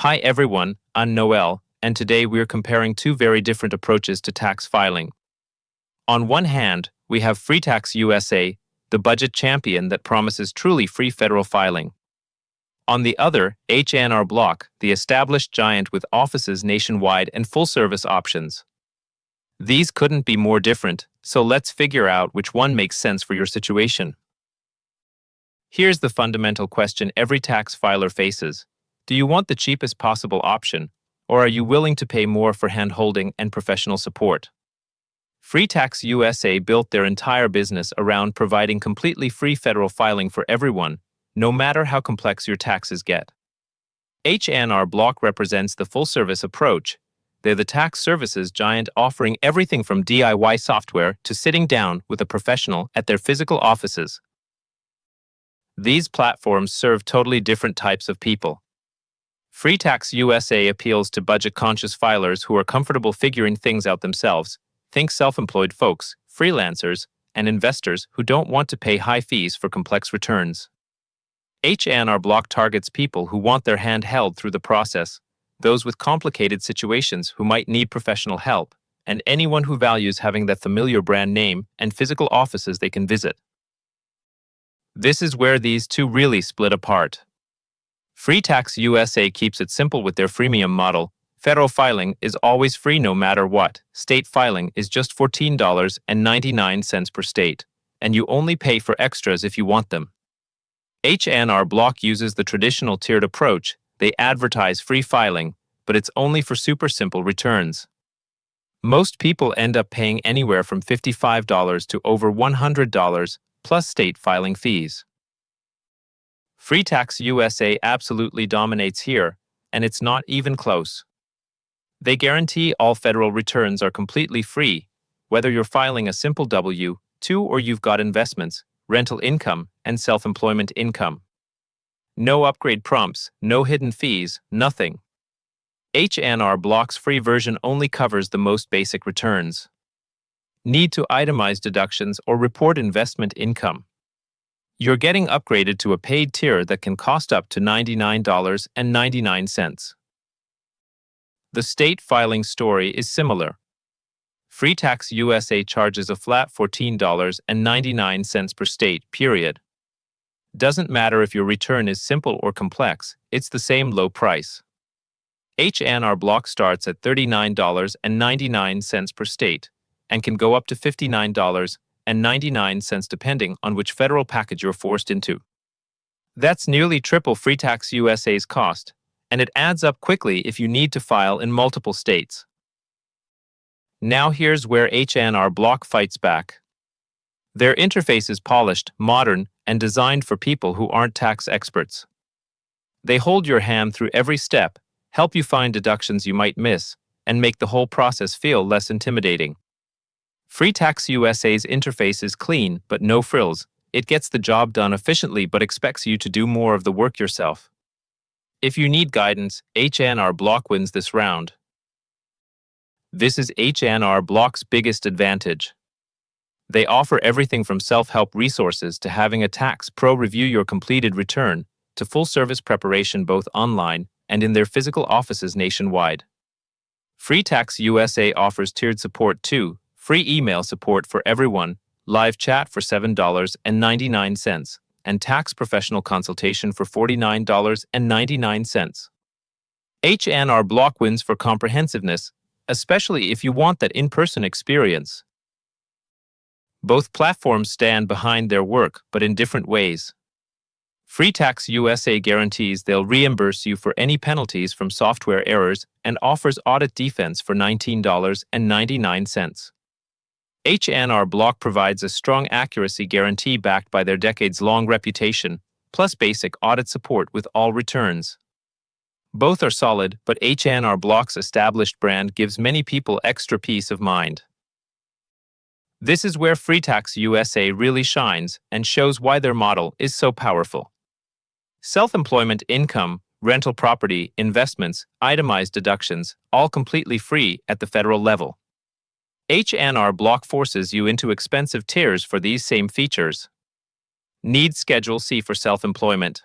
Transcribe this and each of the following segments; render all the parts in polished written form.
Hi everyone, I'm Noel, and today we're comparing two very different approaches to tax filing. On one hand, we have FreeTaxUSA, the budget champion that promises truly free federal filing. On the other, H&RBlock, the established giant with offices nationwide and full-service options. These couldn't be more different, so let's figure out which one makes sense for your situation. Here's the fundamental question every tax filer faces. Do you want the cheapest possible option, or are you willing to pay more for hand-holding and professional support? FreeTaxUSA built their entire business around providing completely free federal filing for everyone, no matter how complex your taxes get. H&RBlock represents the full-service approach. They're the tax services giant offering everything from DIY software to sitting down with a professional at their physical offices. These platforms serve totally different types of people. FreeTaxUSA appeals to budget-conscious filers who are comfortable figuring things out themselves. Think self-employed folks, freelancers, and investors who don't want to pay high fees for complex returns. H&RBlock targets people who want their hand held through the process, those with complicated situations who might need professional help, and anyone who values having that familiar brand name and physical offices they can visit. This is where these two really split apart. FreeTaxUSA keeps it simple with their freemium model. Federal filing is always free no matter what. State filing is just $14.99 per state, and you only pay for extras if you want them. H&RBlock uses the traditional tiered approach. They advertise free filing, but it's only for super simple returns. Most people end up paying anywhere from $55 to over $100 plus state filing fees. FreeTaxUSA absolutely dominates here, and it's not even close. They guarantee all federal returns are completely free, whether you're filing a simple W-2 or you've got investments, rental income, and self-employment income. No upgrade prompts, no hidden fees, nothing. H&RBlock's free version only covers the most basic returns. Need to itemize deductions or report investment income. You're getting upgraded to a paid tier that can cost up to $99.99. The state filing story is similar. FreeTaxUSA charges a flat $14.99 per state, period. Doesn't matter if your return is simple or complex, it's the same low price. H&RBlock starts at $39.99 per state and can go up to $59.99 depending on which federal package you're forced into. That's nearly triple FreeTaxUSA's cost, and it adds up quickly if you need to file in multiple states. Now here's where H&RBlock fights back. Their interface is polished, modern, and designed for people who aren't tax experts. They hold your hand through every step, help you find deductions you might miss, and make the whole process feel less intimidating. FreeTaxUSA's interface is clean, but no frills. It gets the job done efficiently but expects you to do more of the work yourself. If you need guidance, H&RBlock wins this round. This is H&RBlock's biggest advantage. They offer everything from self-help resources to having a tax pro review your completed return to full-service preparation both online and in their physical offices nationwide. FreeTaxUSA offers tiered support too, free email support for everyone, live chat for $7.99, and tax professional consultation for $49.99. H&RBlock wins for comprehensiveness, especially if you want that in-person experience. Both platforms stand behind their work, but in different ways. FreeTaxUSA guarantees they'll reimburse you for any penalties from software errors and offers audit defense for $19.99. H&RBlock provides a strong accuracy guarantee backed by their decades-long reputation, plus basic audit support with all returns. Both are solid, but H&RBlock's established brand gives many people extra peace of mind. This is where FreeTaxUSA really shines and shows why their model is so powerful. Self-employment income, rental property, investments, itemized deductions, all completely free at the federal level. H&RBlock forces you into expensive tiers for these same features. Need Schedule C for self-employment.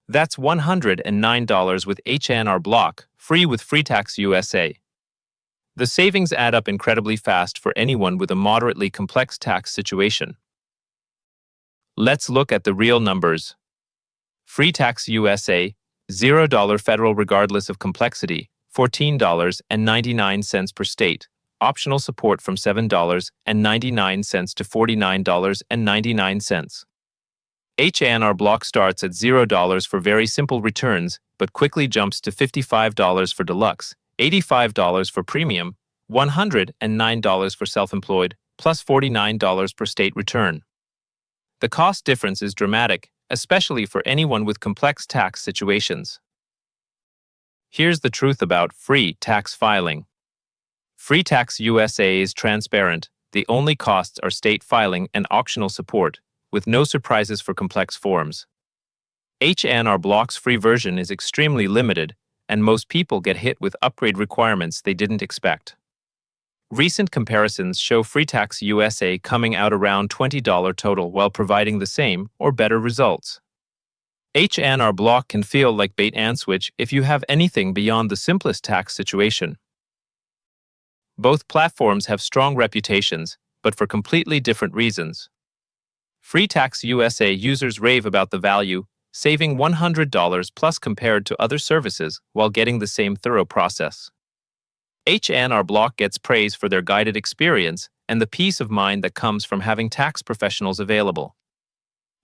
That's $109 with H&RBlock, free with FreeTaxUSA. The savings add up incredibly fast for anyone with a moderately complex tax situation. Let's look at the real numbers. FreeTaxUSA, $0 federal regardless of complexity, $14.99 per state. Optional support from $7.99 to $49.99. H&RBlock starts at $0 for very simple returns, but quickly jumps to $55 for deluxe, $85 for premium, $109 for self-employed, plus $49 per state return. The cost difference is dramatic, especially for anyone with complex tax situations. Here's the truth about free tax filing. FreeTaxUSA is transparent. The only costs are state filing and optional support, with no surprises for complex forms. H&RBlock's free version is extremely limited, and most people get hit with upgrade requirements they didn't expect. Recent comparisons show FreeTaxUSA coming out around $20 total while providing the same or better results. H&RBlock can feel like bait and switch if you have anything beyond the simplest tax situation. Both platforms have strong reputations, but for completely different reasons. FreeTaxUSA users rave about the value, saving $100 plus compared to other services while getting the same thorough process. H&RBlock gets praise for their guided experience and the peace of mind that comes from having tax professionals available.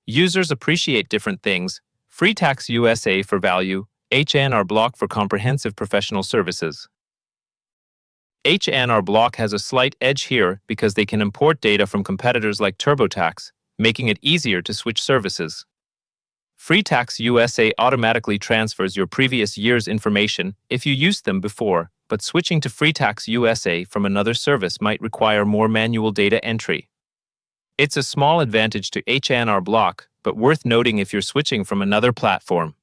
Users appreciate different things: FreeTaxUSA for value, H&RBlock for comprehensive professional services. H&RBlock has a slight edge here because they can import data from competitors like TurboTax, making it easier to switch services. FreeTaxUSA automatically transfers your previous year's information if you used them before, but switching to FreeTaxUSA from another service might require more manual data entry. It's a small advantage to H&RBlock, but worth noting if you're switching from another platform.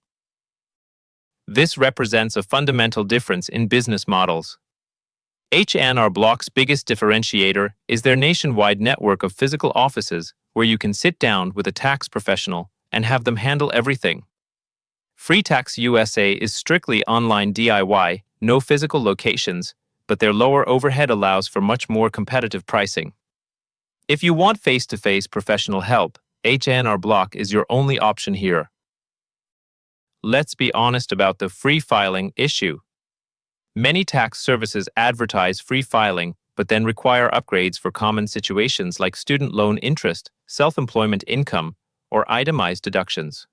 This represents a fundamental difference in business models. H&RBlock's biggest differentiator is their nationwide network of physical offices where you can sit down with a tax professional and have them handle everything. FreeTaxUSA is strictly online DIY, no physical locations, but their lower overhead allows for much more competitive pricing. If you want face-to-face professional help, H&RBlock is your only option here. Let's be honest about the free filing issue. Many tax services advertise free filing, but then require upgrades for common situations like student loan interest, self-employment income, or itemized deductions.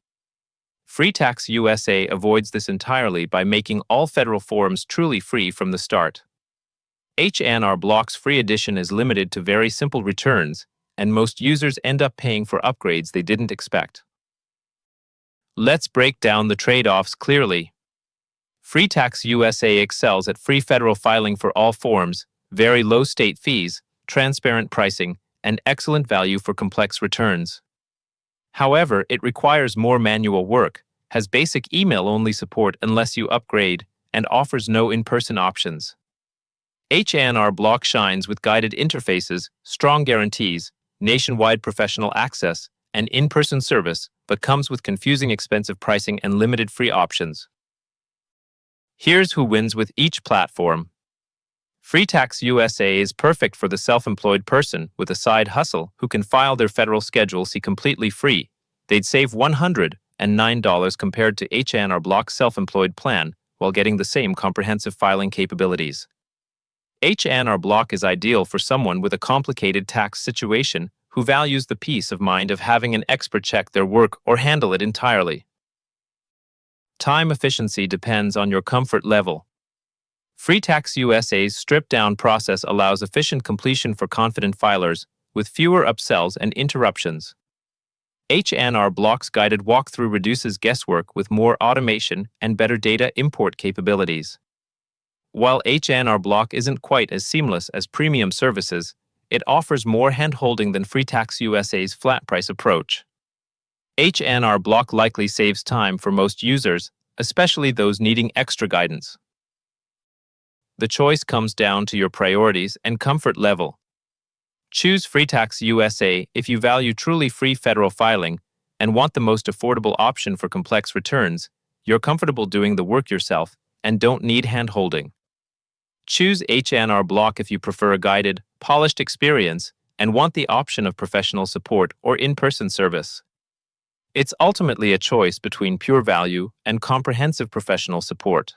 FreeTaxUSA avoids this entirely by making all federal forms truly free from the start. H&RBlock's free edition is limited to very simple returns, and most users end up paying for upgrades they didn't expect. Let's break down the trade-offs clearly. FreeTaxUSA excels at free federal filing for all forms, very low state fees, transparent pricing, and excellent value for complex returns. However, it requires more manual work, has basic email-only support unless you upgrade, and offers no in-person options. H&RBlock shines with guided interfaces, strong guarantees, nationwide professional access, and in-person service, but comes with confusing expensive pricing and limited free options. Here's who wins with each platform. FreeTaxUSA is perfect for the self-employed person with a side hustle who can file their federal Schedule C completely free. They'd save $109 compared to H&RBlock's self-employed plan while getting the same comprehensive filing capabilities. H&RBlock is ideal for someone with a complicated tax situation who values the peace of mind of having an expert check their work or handle it entirely. Time efficiency depends on your comfort level. FreeTaxUSA's stripped-down process allows efficient completion for confident filers, with fewer upsells and interruptions. H&RBlock's guided walkthrough reduces guesswork with more automation and better data import capabilities. While H&RBlock isn't quite as seamless as premium services, it offers more hand-holding than FreeTaxUSA's flat-price approach. H&RBlock likely saves time for most users, especially those needing extra guidance. The choice comes down to your priorities and comfort level. Choose FreeTaxUSA if you value truly free federal filing, and want the most affordable option for complex returns, you're comfortable doing the work yourself and don't need hand-holding. Choose H&RBlock if you prefer a guided, polished experience and want the option of professional support or in-person service. It's ultimately a choice between pure value and comprehensive professional support.